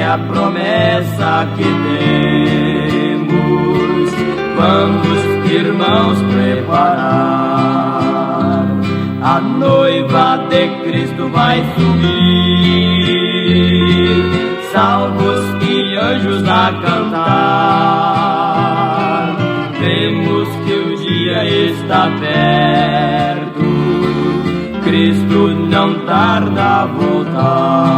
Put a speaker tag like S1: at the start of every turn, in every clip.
S1: a promessa que temos. Vamos, irmãos, preparar. A noiva de Cristo vai subir, salvos e anjos a cantar. Vemos que o dia está perto, Cristo não tarda a voltar.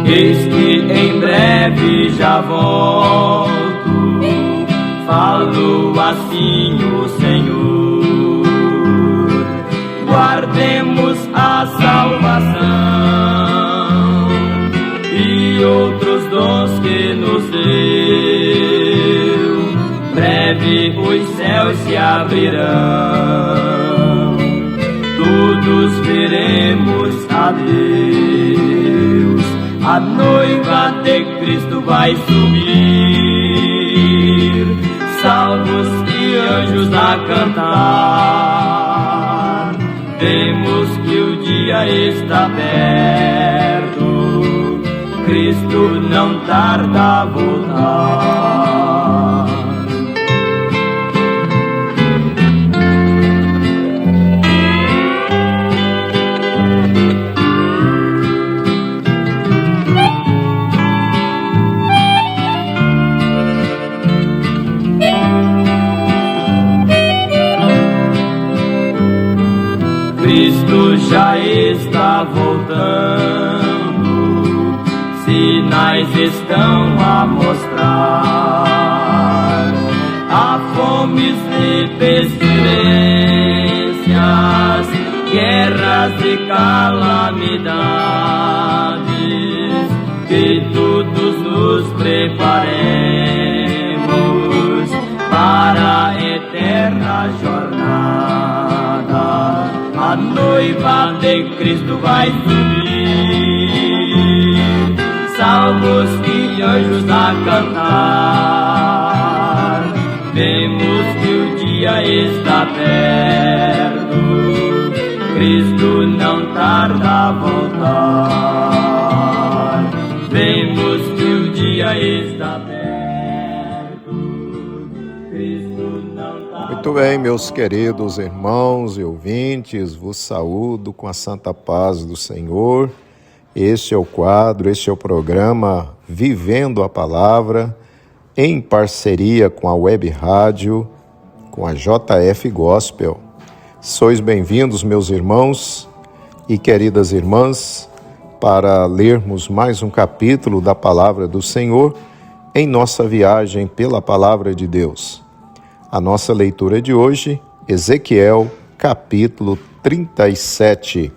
S1: Eis que em breve já volto, falo assim o Senhor. Guardemos a salvação e outros dons que nos deu. Breve os céus se abrirão, todos veremos a Deus. A noiva de Cristo vai subir, salvos e anjos a cantar. Vemos que o dia está perto, Cristo não tarda a voltar. Cristo já está voltando, sinais estão a mostrar. Há fomes e pestilências, guerras e calamidades, que todos nos preparemos para a eterna jornada. A noiva de Cristo vai subir, salvos e anjos a cantar. Vemos que o dia está perto, Cristo não tarda a voltar. Vemos que o dia está perto, Cristo não tarda.
S2: Muito bem, meus queridos irmãos e ouvintes, vos saúdo com a santa paz do Senhor. Este é o quadro, este é o programa Vivendo a Palavra, em parceria com a Web Rádio, com a JF Gospel. Sois bem-vindos, meus irmãos e queridas irmãs, para lermos mais um capítulo da Palavra do Senhor em nossa viagem pela Palavra de Deus. A nossa leitura de hoje, Ezequiel, capítulo 37.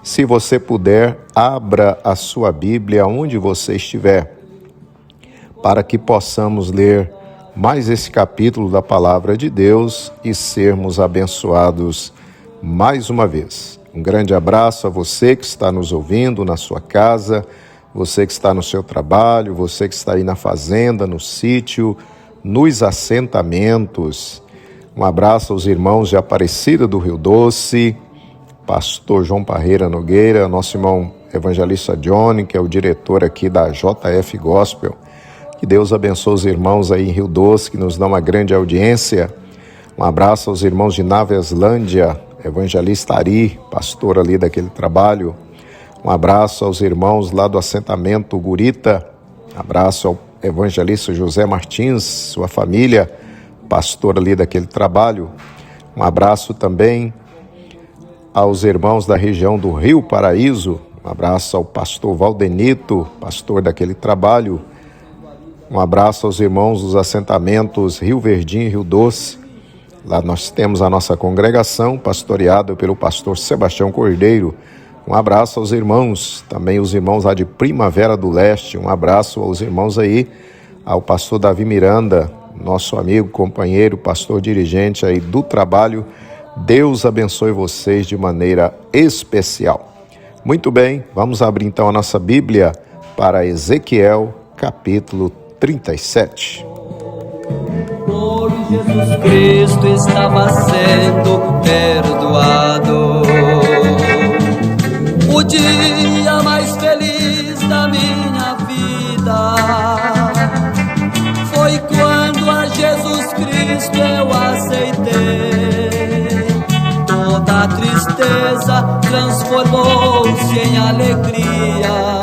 S2: Se você puder, abra a sua Bíblia onde você estiver, para que possamos ler mais esse capítulo da Palavra de Deus e sermos abençoados mais uma vez. Um grande abraço a você que está nos ouvindo na sua casa, você que está no seu trabalho, você que está aí na fazenda, no sítio, nos assentamentos. Um abraço aos irmãos de Aparecida do Rio Doce, pastor João Parreira Nogueira, nosso irmão evangelista Johnny, que é o diretor aqui da JF Gospel. Que Deus abençoe os irmãos aí em Rio Doce, que nos dão uma grande audiência. Um abraço aos irmãos de Naveslândia, evangelista Ari, pastor ali daquele trabalho. Um abraço aos irmãos lá do assentamento Gurita. Abraço ao evangelista José Martins, sua família, pastor ali daquele trabalho. Um abraço também aos irmãos da região do Rio Paraíso. Um abraço ao pastor Valdenito, pastor daquele trabalho. Um abraço aos irmãos dos assentamentos Rio Verdinho e Rio Doce. Lá nós temos a nossa congregação, pastoreada pelo pastor Sebastião Cordeiro. Um abraço aos irmãos, também os irmãos lá de Primavera do Leste. Um abraço aos irmãos aí, ao pastor Davi Miranda, nosso amigo, companheiro, pastor dirigente aí do trabalho Deus abençoe vocês de maneira especial. Muito bem, vamos abrir então a nossa Bíblia para Ezequiel, capítulo 37.
S1: Por Jesus Cristo estava sendo perdoado. O dia mais feliz da minha vida foi quando a Jesus Cristo eu aceitei. Toda a tristeza transformou-se em alegria.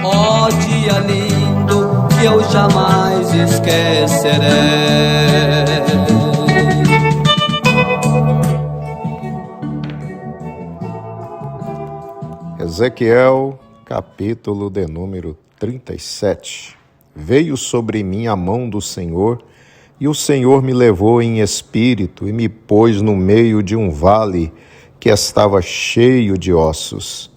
S1: Ó dia lindo que eu jamais esquecerei.
S2: Ezequiel, capítulo de número 37. Veio sobre mim a mão do Senhor, e o Senhor me levou em espírito e me pôs no meio de um vale que estava cheio de ossos.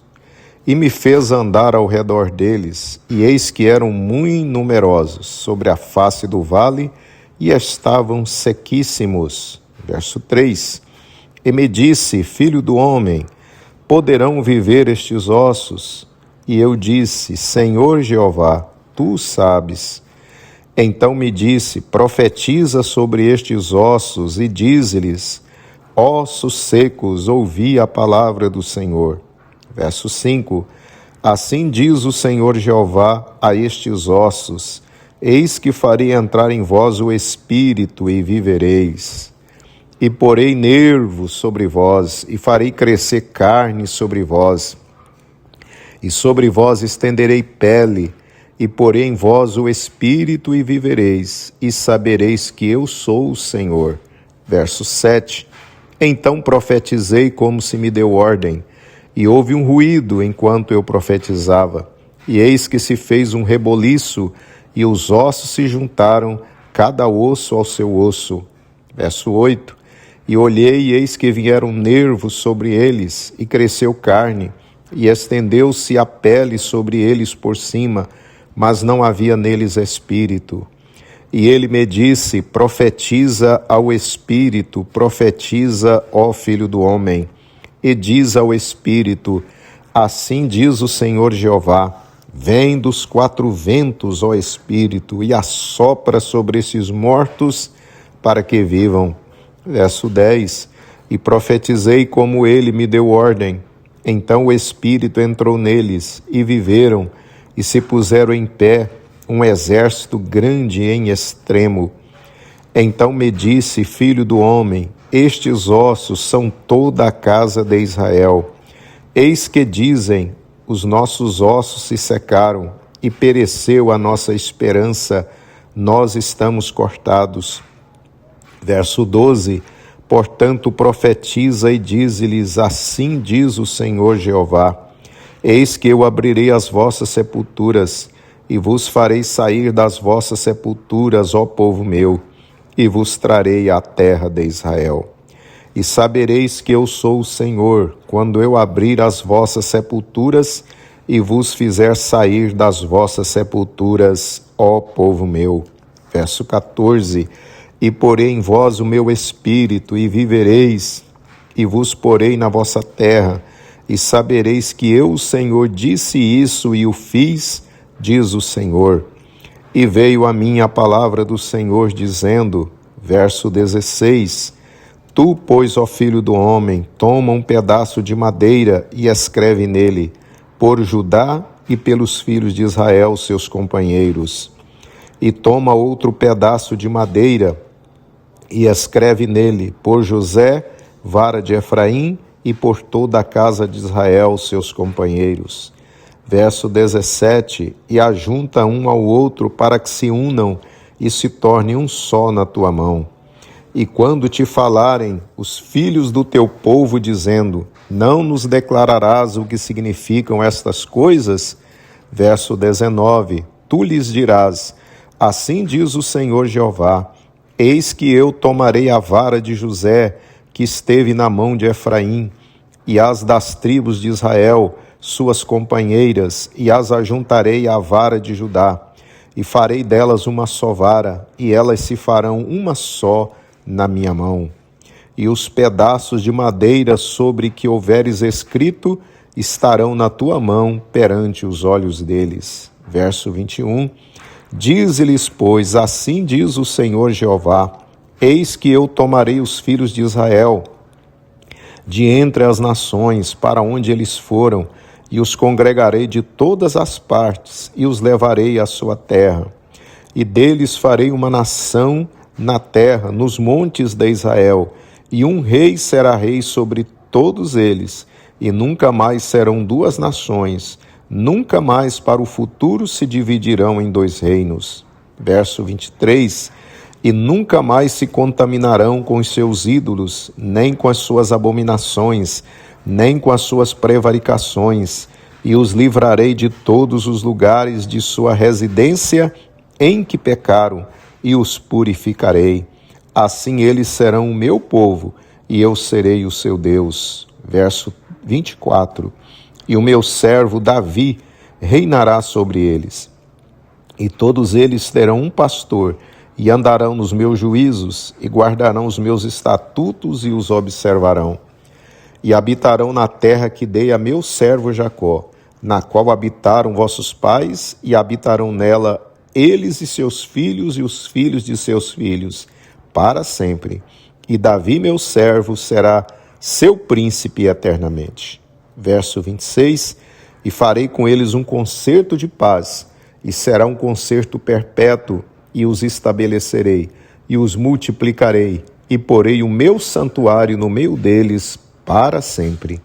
S2: E me fez andar ao redor deles, e eis que eram muito numerosos sobre a face do vale, e estavam sequíssimos. Verso 3. E me disse, filho do homem, poderão viver estes ossos? E eu disse, Senhor Jeová, tu sabes. Então me disse, profetiza sobre estes ossos e dize-lhes, ossos secos, ouvi a palavra do Senhor. Verso 5. Assim diz o Senhor Jeová a estes ossos, eis que farei entrar em vós o espírito e vivereis. E porei nervos sobre vós, e farei crescer carne sobre vós. E sobre vós estenderei pele, e porei em vós o espírito e vivereis, e sabereis que eu sou o Senhor. Verso 7. Então profetizei como se me deu ordem, e houve um ruído enquanto eu profetizava, e eis que se fez um reboliço, e os ossos se juntaram, cada osso ao seu osso. Verso 8. E olhei, e eis que vieram nervos sobre eles, e cresceu carne, e estendeu-se a pele sobre eles por cima, mas não havia neles espírito. E ele me disse, profetiza ao espírito, profetiza, ó filho do homem, e diz ao espírito, assim diz o Senhor Jeová, vem dos quatro ventos, ó espírito, e assopra sobre esses mortos, para que vivam. Verso 10, e profetizei como ele me deu ordem. Então o Espírito entrou neles, e viveram, e se puseram em pé, um exército grande em extremo. Então me disse, filho do homem, estes ossos são toda a casa de Israel. Eis que dizem, os nossos ossos se secaram, e pereceu a nossa esperança, nós estamos cortados. Verso 12, portanto profetiza e dize-lhes, assim diz o Senhor Jeová, eis que eu abrirei as vossas sepulturas, e vos farei sair das vossas sepulturas, ó povo meu, e vos trarei à terra de Israel. E sabereis que eu sou o Senhor, quando eu abrir as vossas sepulturas, e vos fizer sair das vossas sepulturas, ó povo meu. Verso 14, e porei em vós o meu espírito, e vivereis, e vos porei na vossa terra, e sabereis que eu, o Senhor, disse isso e o fiz, diz o Senhor. E veio a mim a palavra do Senhor, dizendo, verso 16, tu, pois, ó filho do homem, toma um pedaço de madeira e escreve nele, por Judá e pelos filhos de Israel, seus companheiros. E toma outro pedaço de madeira e escreve nele, por José, vara de Efraim, e por toda a casa de Israel, seus companheiros. Verso 17, e ajunta um ao outro para que se unam e se torne um só na tua mão. E quando te falarem os filhos do teu povo, dizendo, não nos declararás o que significam estas coisas? Verso 19, tu lhes dirás, assim diz o Senhor Jeová, eis que eu tomarei a vara de José, que esteve na mão de Efraim, e as das tribos de Israel, suas companheiras, e as ajuntarei à vara de Judá, e farei delas uma só vara, e elas se farão uma só na minha mão. e os pedaços de madeira sobre que houveres escrito estarão na tua mão perante os olhos deles. Verso 21. Dize-lhes, pois, assim diz o Senhor Jeová: eis que eu tomarei os filhos de Israel de entre as nações para onde eles foram, e os congregarei de todas as partes, e os levarei à sua terra. E deles farei uma nação na terra, nos montes de Israel, e um rei será rei sobre todos eles, e nunca mais serão duas nações, nunca mais para o futuro se dividirão em dois reinos. Verso 23. E nunca mais se contaminarão com os seus ídolos, nem com as suas abominações, nem com as suas prevaricações, e os livrarei de todos os lugares de sua residência em que pecaram, e os purificarei. Assim eles serão o meu povo, e eu serei o seu Deus. Verso 24. E o meu servo Davi reinará sobre eles. E todos eles terão um pastor, e andarão nos meus juízos, e guardarão os meus estatutos, e os observarão. E habitarão na terra que dei a meu servo Jacó, na qual habitaram vossos pais, e habitarão nela eles e seus filhos, e os filhos de seus filhos, para sempre. E Davi, meu servo, será seu príncipe eternamente. Verso 26. E farei com eles um concerto de paz, e será um concerto perpétuo, e os estabelecerei, e os multiplicarei, e porei o meu santuário no meio deles para sempre.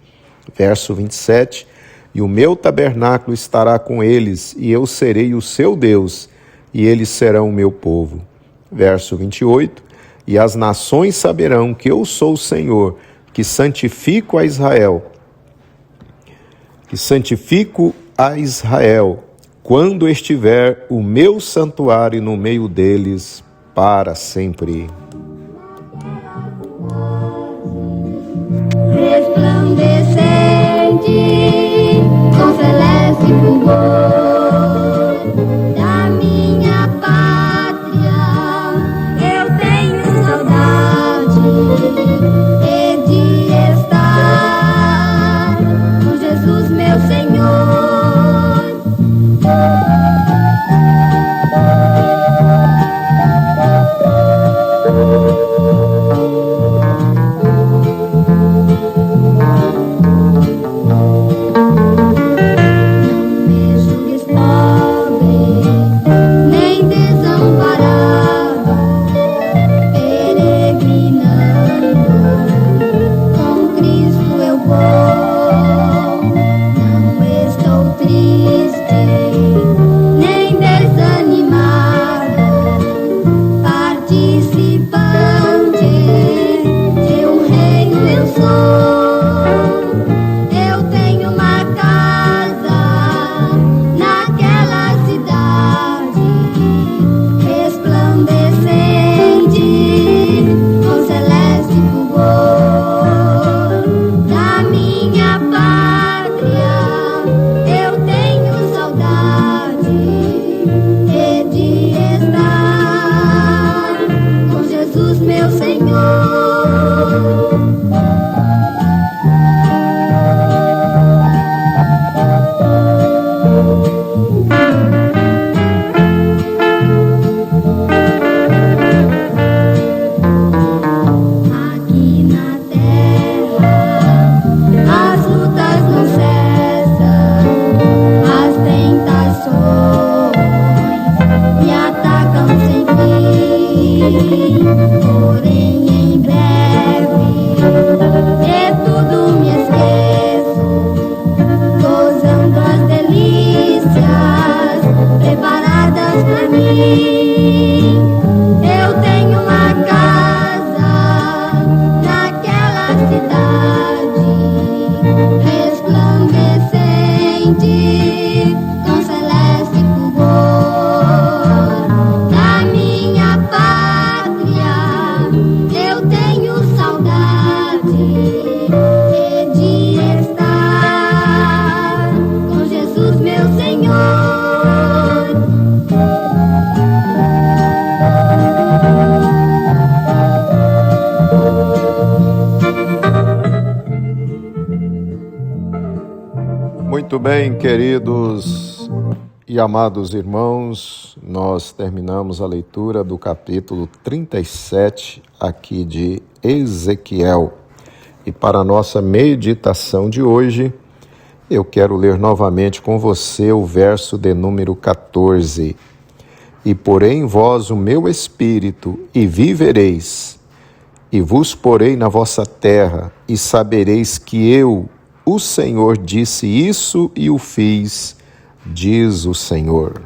S2: Verso 27. E o meu tabernáculo estará com eles, e eu serei o seu Deus, e eles serão o meu povo. Verso 28. E as nações saberão que eu sou o Senhor, que santifico a Israel, quando estiver o meu santuário no meio deles para sempre.
S3: Resplandecente com celeste fulgor da minha pátria, eu tenho saudade de estar com Jesus meu Senhor.
S2: Muito bem, queridos e amados irmãos, nós terminamos a leitura do capítulo 37 aqui de Ezequiel. E para a nossa meditação de hoje, eu quero ler novamente com você o verso de número 14. E porei em vós o meu espírito, e vivereis, e vos porei na vossa terra, e sabereis que eu, o Senhor, disse isso e o fiz, diz o Senhor.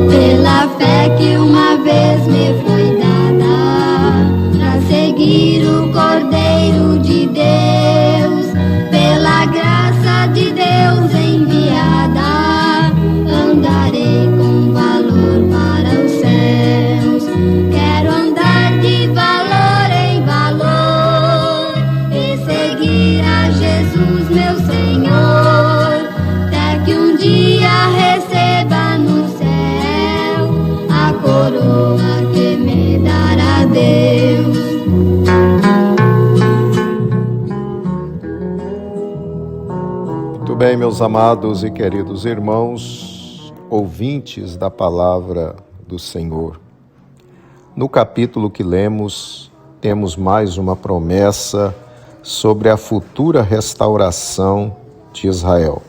S3: Pela fé que uma vez me foi dada, pra seguir o Cordeiro de Deus, pela graça de Deus enviada, andarei com valor para os céus. Quero andar de valor em valor e seguir a Jesus, meu Senhor, até que um dia receba no céu a coroa que me dará Deus.
S2: Muito bem, meus amados e queridos irmãos, ouvintes da palavra do Senhor. No capítulo que lemos, temos mais uma promessa sobre a futura restauração de Israel.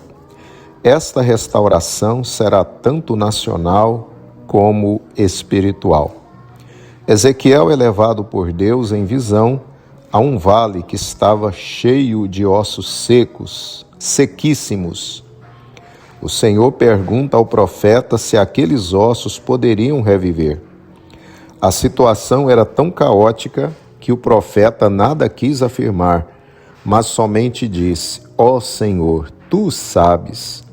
S2: Esta restauração será tanto nacional como espiritual. Ezequiel é levado por Deus em visão a um vale que estava cheio de ossos secos, sequíssimos. O Senhor pergunta ao profeta se aqueles ossos poderiam reviver. A situação era tão caótica que o profeta nada quis afirmar, mas somente disse: ó Senhor, tu sabes.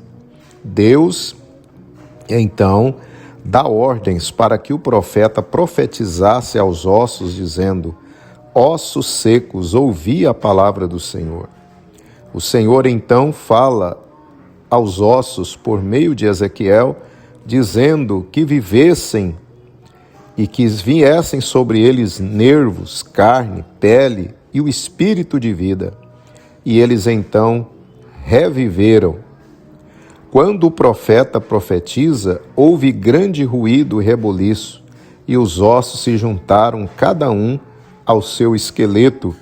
S2: Deus, então, dá ordens para que o profeta profetizasse aos ossos, dizendo: ossos secos, ouvi a palavra do Senhor. O Senhor, então, fala aos ossos por meio de Ezequiel, dizendo que vivessem e que viessem sobre eles nervos, carne, pele e o espírito de vida. E eles, então, reviveram. Quando o profeta profetiza, houve grande ruído e reboliço, e os ossos se juntaram, cada um ao seu esqueleto,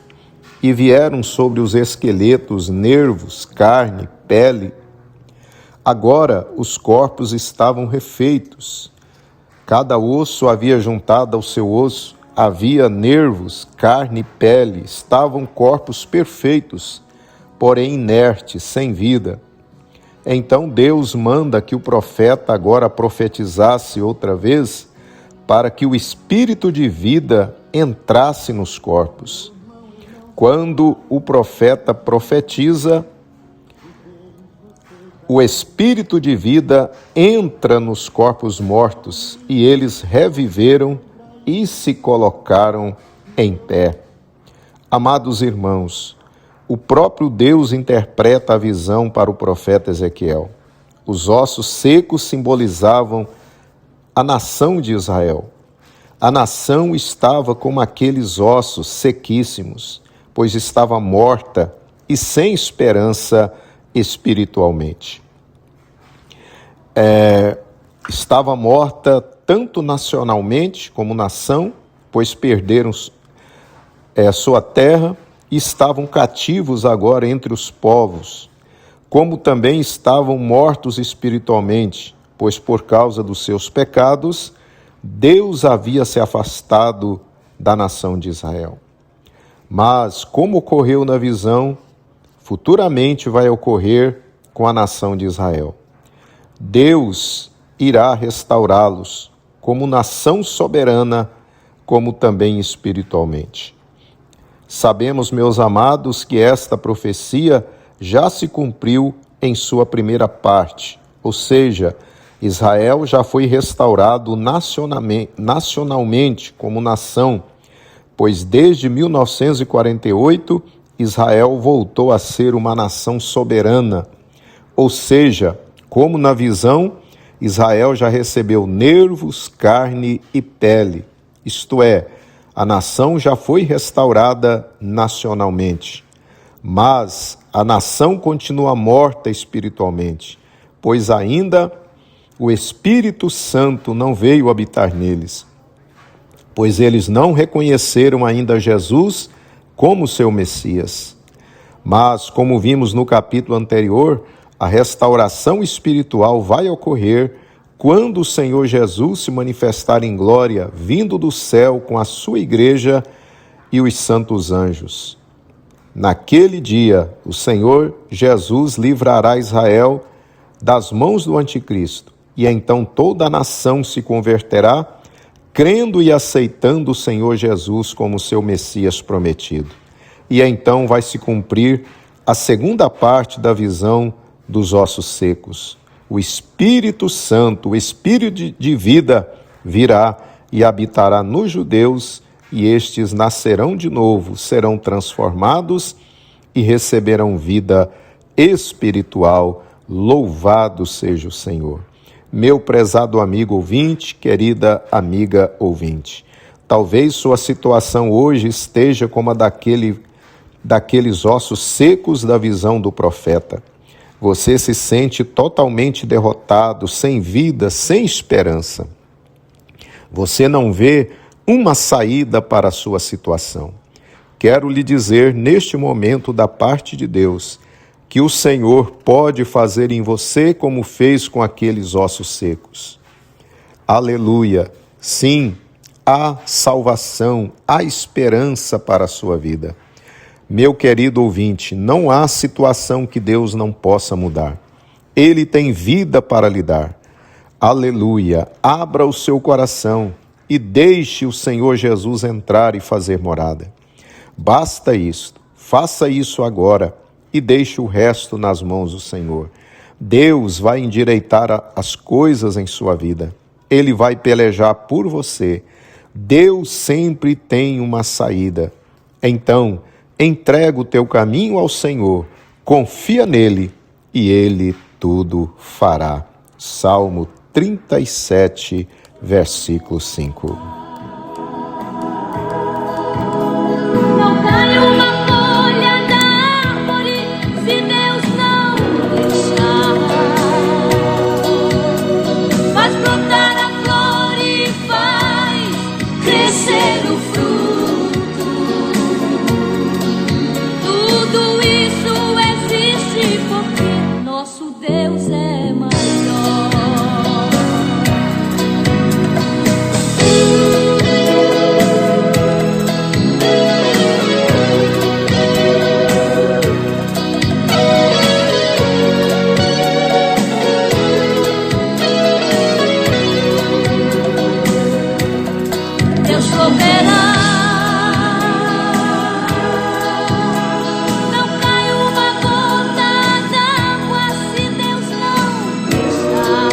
S2: e vieram sobre os esqueletos nervos, carne, pele. Agora os corpos estavam refeitos. Cada osso havia juntado ao seu osso, havia nervos, carne e pele, estavam corpos perfeitos, porém inertes, sem vida. Então Deus manda que o profeta agora profetizasse outra vez, para que o espírito de vida entrasse nos corpos. Quando o profeta profetiza, o espírito de vida entra nos corpos mortos e eles reviveram e se colocaram em pé. Amados irmãos, o próprio Deus interpreta a visão para o profeta Ezequiel. Os ossos secos simbolizavam a nação de Israel. A nação estava como aqueles ossos sequíssimos, pois estava morta e sem esperança espiritualmente. Estava morta tanto nacionalmente como nação, pois perderam sua terra e estavam cativos agora entre os povos, como também estavam mortos espiritualmente, pois por causa dos seus pecados, Deus havia se afastado da nação de Israel. Mas, como ocorreu na visão, futuramente vai ocorrer com a nação de Israel. Deus irá restaurá-los como nação soberana, como também espiritualmente. Sabemos, meus amados, que esta profecia já se cumpriu em sua primeira parte, ou seja, Israel já foi restaurado nacionalmente como nação, pois desde 1948 Israel voltou a ser uma nação soberana, ou seja, como na visão, Israel já recebeu nervos, carne e pele, isto é, a nação já foi restaurada nacionalmente. Mas a nação continua morta espiritualmente, pois ainda o Espírito Santo não veio habitar neles, pois eles não reconheceram ainda Jesus como seu Messias. Mas, como vimos no capítulo anterior, a restauração espiritual vai ocorrer quando o Senhor Jesus se manifestar em glória, vindo do céu com a sua igreja e os santos anjos. Naquele dia, o Senhor Jesus livrará Israel das mãos do anticristo, e então toda a nação se converterá, crendo e aceitando o Senhor Jesus como seu Messias prometido. E então vai se cumprir a segunda parte da visão dos ossos secos. O Espírito Santo, o Espírito de vida, virá e habitará nos judeus, e estes nascerão de novo, serão transformados e receberão vida espiritual. Louvado seja o Senhor. Meu prezado amigo ouvinte, querida amiga ouvinte, talvez sua situação hoje esteja como a daqueles ossos secos da visão do profeta. Você se sente totalmente derrotado, sem vida, sem esperança. Você não vê uma saída para a sua situação. Quero lhe dizer, neste momento, da parte de Deus, que o Senhor pode fazer em você como fez com aqueles ossos secos. Aleluia! Sim, há salvação, há esperança para a sua vida. Meu querido ouvinte, não há situação que Deus não possa mudar. Ele tem vida para lhe dar. Aleluia! Abra o seu coração e deixe o Senhor Jesus entrar e fazer morada. Basta isto. Faça isso agora e deixe o resto nas mãos do Senhor. Deus vai endireitar as coisas em sua vida. Ele vai pelejar por você. Deus sempre tem uma saída. Então, entrega o teu caminho ao Senhor, confia nele e ele tudo fará. Salmo 37, versículo 5.
S4: Não cai uma folha da árvore se Deus não deixar. Faz brotar a flor e faz crescer o fruto. Tudo isso existe porque nosso Deus é maior. Deus proverá. Não cai uma gota d'água se Deus não deixar.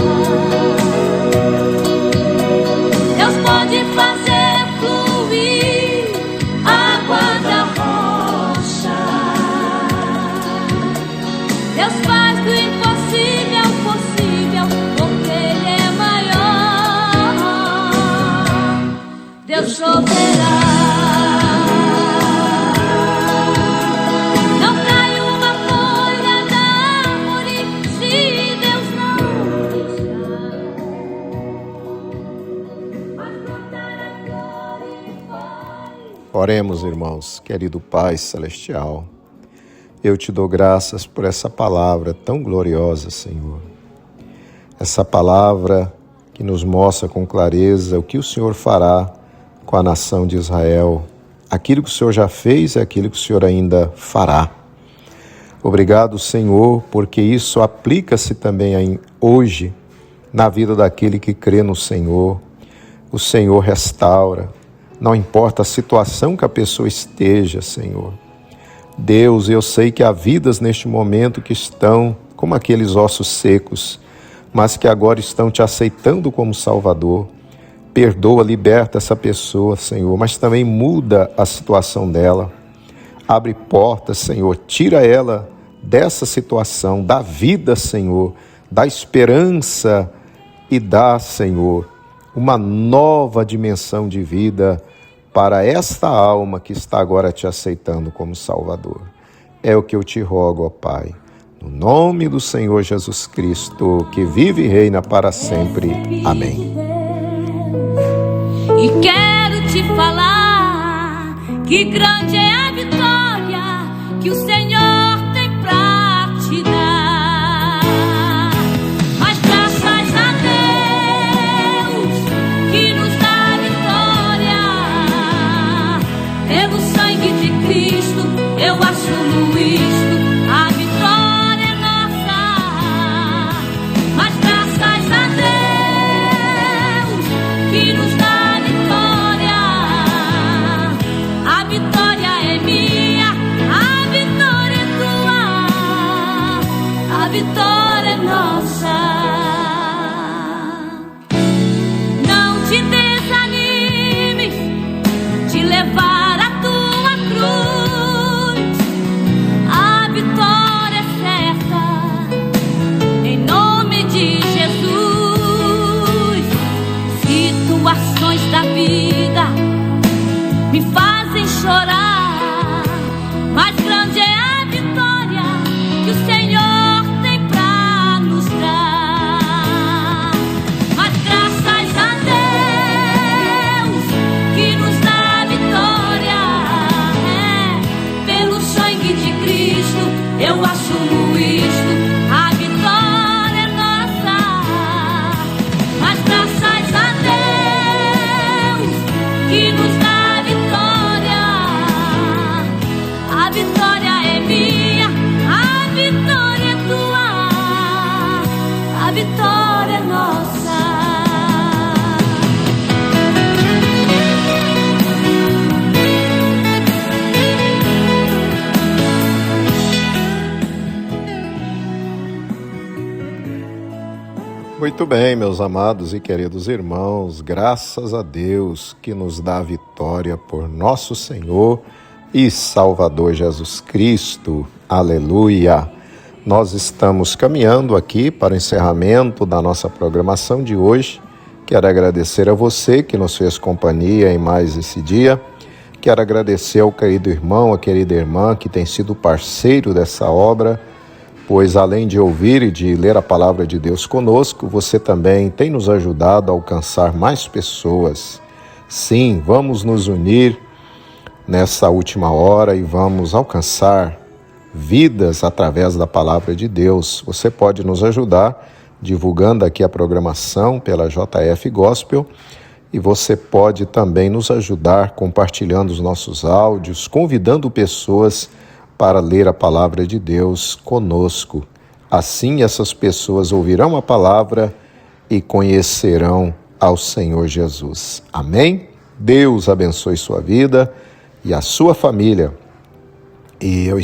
S4: Deus pode fazer fluir água da rocha. Deus faz do impossível possível porque Ele é maior. Deus proverá. Não cai uma folha da árvore se Deus não deixar. Faz brotar a flor e faz.
S2: Oremos, irmãos, querido Pai Celestial. Eu te dou graças por essa palavra tão gloriosa, Senhor. Essa palavra que nos mostra com clareza o que o Senhor fará com a nação de Israel. Aquilo que o Senhor já fez é aquilo que o Senhor ainda fará. Obrigado, Senhor, porque isso aplica-se também hoje na vida daquele que crê no Senhor. O Senhor restaura, não importa a situação que a pessoa esteja, Senhor. Deus, eu sei que há vidas neste momento que estão como aqueles ossos secos, mas que agora estão te aceitando como Salvador. Perdoa, liberta essa pessoa, Senhor, mas também muda a situação dela. Abre portas, Senhor, tira ela dessa situação, dá vida, Senhor, dá esperança e dá, Senhor, uma nova dimensão de vida para esta alma que está agora te aceitando como Salvador. É o que eu te rogo, ó Pai, no nome do Senhor Jesus Cristo, que vive e reina para sempre. Amém.
S4: E quero te falar que grande é a vitória que o Senhor tem pra te dar. Mas graças a Deus que nos dá a vitória, pelo sangue de Cristo eu assumo isto, a vitória é nossa. Mas graças a Deus que nos dá a vitória é minha, a vitória é tua, a vitória é nossa. Não te desanimes de levar a tua cruz, a vitória é certa, em nome de Jesus. Situações da vida me fazem chorar, mas grande é a vitória que o Senhor tem pra nos dar. Mas graças a Deus que nos dá a vitória, pelo sangue de Cristo eu assumo isto, a vitória é nossa. Mas graças a Deus que nos dá a vitória é minha, a vitória é tua, a vitória é nossa.
S2: Muito bem, meus amados e queridos irmãos, graças a Deus que nos dá a vitória por nosso Senhor e Salvador Jesus Cristo. Aleluia! Nós estamos caminhando aqui para o encerramento da nossa programação de hoje. Quero agradecer a você que nos fez companhia em mais esse dia. Quero agradecer ao querido irmão, a querida irmã que tem sido parceiro dessa obra, pois além de ouvir e de ler a palavra de Deus conosco, você também tem nos ajudado a alcançar mais pessoas. Sim, vamos nos unir nessa última hora e vamos alcançar vidas através da palavra de Deus. Você pode nos ajudar divulgando aqui a programação pela JF Gospel e você pode também nos ajudar compartilhando os nossos áudios, convidando pessoas para ler a palavra de Deus conosco. Assim essas pessoas ouvirão a palavra e conhecerão ao Senhor Jesus. Amém? Deus abençoe sua vida e a sua família. E eu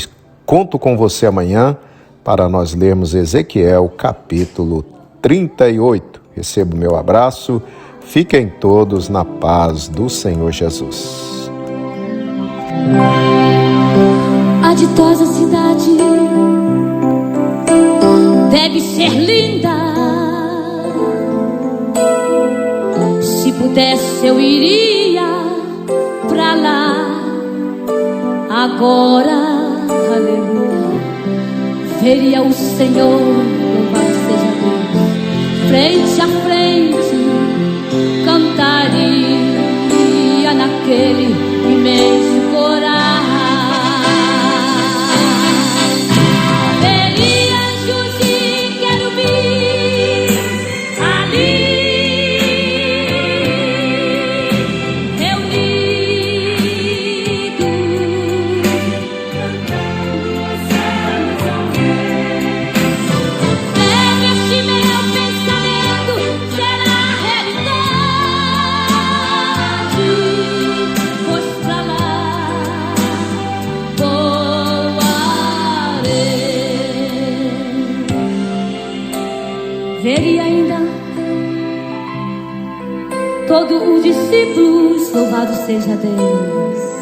S2: conto com você amanhã para nós lermos Ezequiel capítulo 38. Recebo meu abraço. Fiquem todos na paz do Senhor Jesus.
S4: A ditosa cidade deve ser linda. Se pudesse eu iria pra lá agora, aleluia. Veria o Senhor, louvado seja Deus, frente a frente, cantaria naquele imenso coral. Pois pra lá ele ainda todo o discípulos, louvado seja Deus.